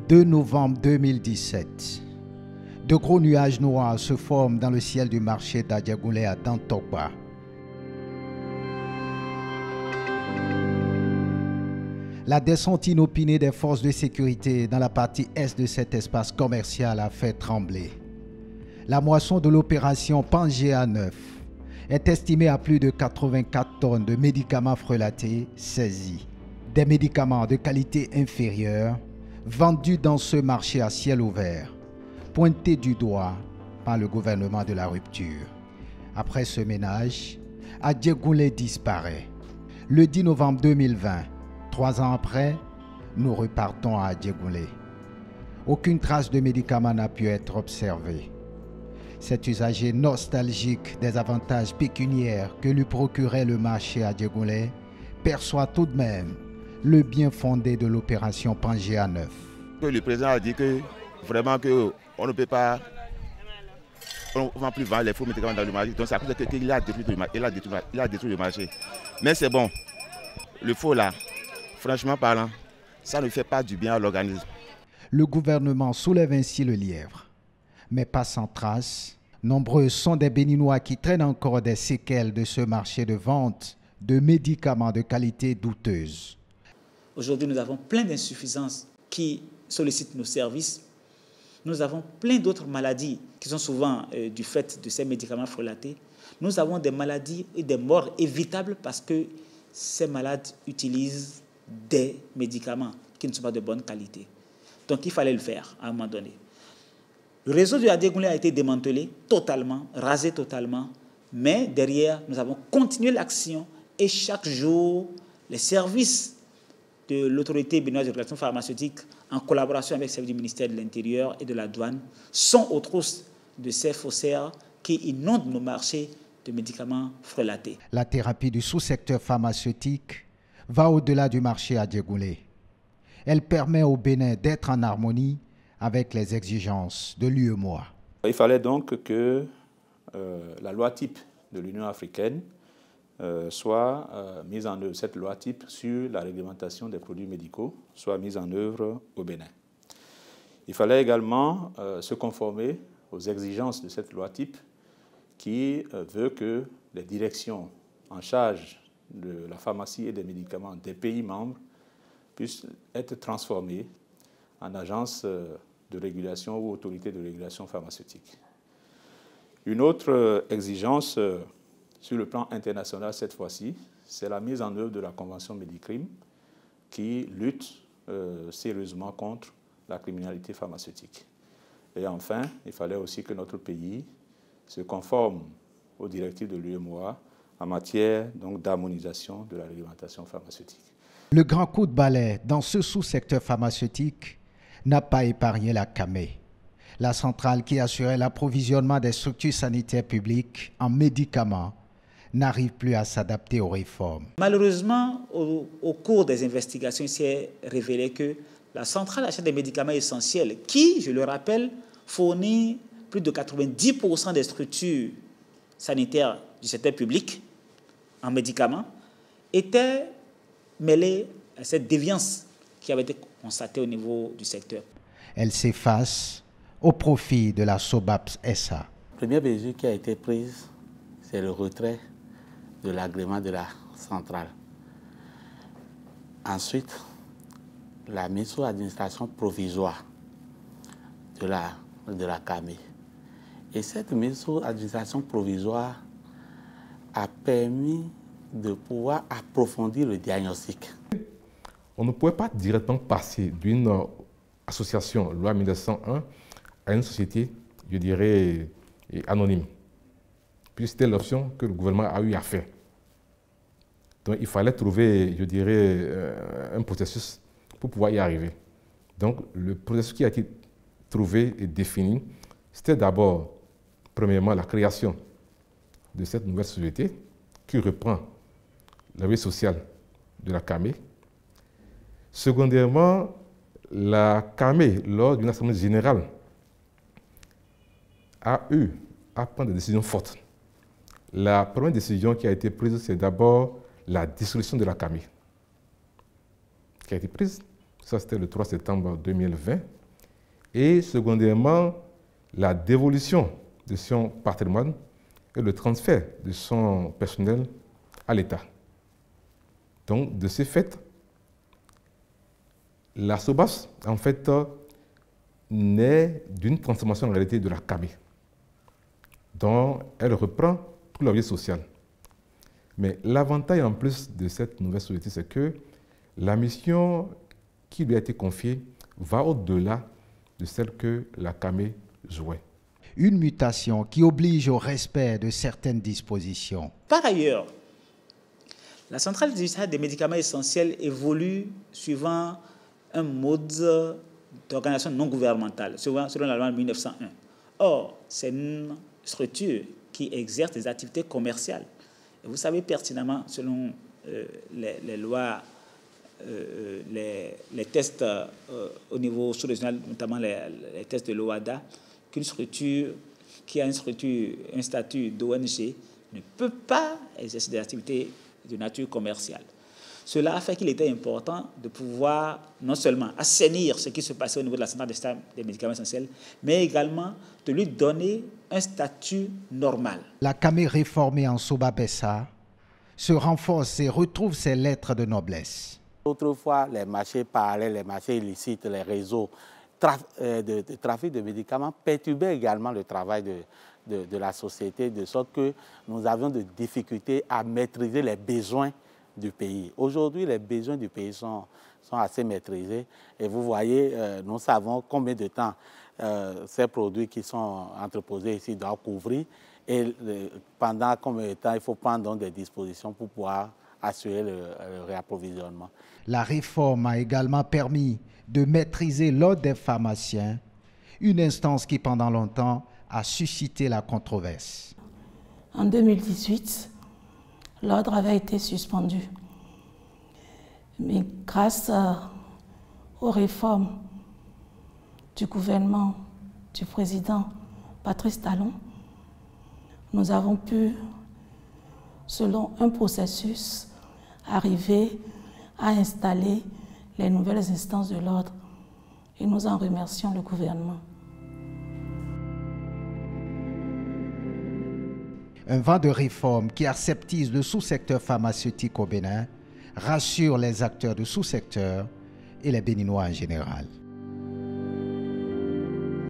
2 novembre 2017. De gros nuages noirs se forment dans le ciel du marché d'Adjagoulé à Dantokba. La descente inopinée des forces de sécurité dans la partie est de cet espace commercial a fait trembler. La moisson de l'opération Pangea 9 est estimée à plus de 84 tonnes de médicaments frelatés saisis. Des médicaments de qualité inférieure vendus dans ce marché à ciel ouvert, pointés du doigt par le gouvernement de la rupture. Après ce ménage, Adjagoulé disparaît. Le 10 novembre 2020, 3 ans après, nous repartons à Adjagoulé. Aucune trace de médicament n'a pu être observée. Cet usager nostalgique des avantages pécuniaires que lui procurait le marché à Adjagoulé perçoit tout de même le bien fondé de l'opération Pangea 9. Le président a dit que vraiment que on ne peut pas, on ne va plus vendre les faux médicaments dans le marché. Donc c'est à cause qu'il a détruit le marché. Mais c'est bon, le faux là, franchement parlant, ça ne fait pas du bien à l'organisme. Le gouvernement soulève ainsi le lièvre, mais pas sans trace. Nombreux sont des Béninois qui traînent encore des séquelles de ce marché de vente de médicaments de qualité douteuse. Aujourd'hui, nous avons plein d'insuffisances qui sollicitent nos services. Nous avons plein d'autres maladies qui sont souvent du fait de ces médicaments frelatés. Nous avons des maladies et des morts évitables parce que ces malades utilisent des médicaments qui ne sont pas de bonne qualité. Donc, il fallait le faire à un moment donné. Le réseau de Adjagoulé a été démantelé totalement, rasé totalement, mais derrière, nous avons continué l'action et chaque jour, les services de l'autorité béninoise de régulation pharmaceutique, en collaboration avec celle du ministère de l'Intérieur et de la douane, sont aux trousses de ces faussaires qui inondent nos marchés de médicaments frelatés. La thérapie du sous-secteur pharmaceutique va au-delà du marché Adjagoulé. Elle permet au Bénin d'être en harmonie avec les exigences de l'UEMOA. Il fallait donc que la loi type de l'Union africaine soit mise en œuvre, cette loi type sur la réglementation des produits médicaux soit mise en œuvre au Bénin. Il fallait également se conformer aux exigences de cette loi type qui veut que les directions en charge de la pharmacie et des médicaments des pays membres puissent être transformées en agences de régulation ou autorités de régulation pharmaceutique. Une autre exigence sur le plan international cette fois-ci, c'est la mise en œuvre de la Convention Médicrime qui lutte sérieusement contre la criminalité pharmaceutique. Et enfin, il fallait aussi que notre pays se conforme aux directives de l'UEMOA en matière d'harmonisation de la réglementation pharmaceutique. Le grand coup de balai dans ce sous-secteur pharmaceutique n'a pas épargné la CAME, la centrale qui assurait l'approvisionnement des structures sanitaires publiques en médicaments n'arrive plus à s'adapter aux réformes. Malheureusement, au cours des investigations, il s'est révélé que la centrale achète des médicaments essentiels qui, je le rappelle, fournit plus de 90% des structures sanitaires du secteur public en médicaments, était mêlée à cette déviance qui avait été constatée au niveau du secteur. Elle s'efface au profit de la SOBAPS SA. La première mesure qui a été prise, c'est le retrait de l'agrément de la centrale. Ensuite, la mise sous administration provisoire de la CAME. Et cette mise sous administration provisoire a permis de pouvoir approfondir le diagnostic. On ne pouvait pas directement passer d'une association loi 1901 à une société, je dirais, anonyme. Puis c'était l'option que le gouvernement a eu à faire. Donc il fallait trouver, je dirais, un processus pour pouvoir y arriver. Donc le processus qui a été trouvé et défini, c'était d'abord, premièrement, la création de cette nouvelle société qui reprend la vie sociale de la CAME. Secondairement, la CAME, lors d'une assemblée générale, a eu à prendre des décisions fortes. La première décision qui a été prise, c'est d'abord la dissolution de la CAME, qui a été prise. Ça, c'était le 3 septembre 2020. Et secondairement, la dévolution de son patrimoine et le transfert de son personnel à l'État. Donc, de ce fait, la SOBAS, en fait, naît d'une transformation en réalité de la CAME, dont elle reprend tout l'objet social. Mais l'avantage en plus de cette nouvelle société, c'est que la mission qui lui a été confiée va au-delà de celle que la CAME jouait. Une mutation qui oblige au respect de certaines dispositions. Par ailleurs, la centrale digitale des médicaments essentiels évolue suivant un mode d'organisation non gouvernementale, selon la loi de 1901. Or, c'est une structure qui exerce des activités commerciales. Et vous savez pertinemment, selon les lois, les tests au niveau sous-régional, notamment les tests de l'OADA, qu'une structure qui a un statut d'ONG ne peut pas exercer des activités de nature commerciale. Cela a fait qu'il était important de pouvoir non seulement assainir ce qui se passait au niveau de la centrale des médicaments essentiels, mais également de lui donner un statut normal. La CAME réformée en SOBAPESA se renforce et retrouve ses lettres de noblesse. Autrefois, les marchés parallèles, les marchés illicites, les réseaux de trafic de médicaments perturbaient également le travail de la société, de sorte que nous avions des difficultés à maîtriser les besoins du pays. Aujourd'hui, les besoins du pays sont assez maîtrisés et vous voyez, nous savons combien de temps ces produits qui sont entreposés ici doivent couvrir et pendant combien de temps il faut prendre donc des dispositions pour pouvoir assurer le réapprovisionnement. La réforme a également permis de maîtriser l'ordre des pharmaciens, une instance qui pendant longtemps a suscité la controverse. En 2018, l'ordre avait été suspendu. Mais grâce aux réformes du gouvernement du président Patrice Talon, nous avons pu, selon un processus, arriver à installer les nouvelles instances de l'ordre. Et nous en remercions le gouvernement. Un vent de réforme qui aseptise le sous-secteur pharmaceutique au Bénin, rassure les acteurs du sous-secteur et les Béninois en général.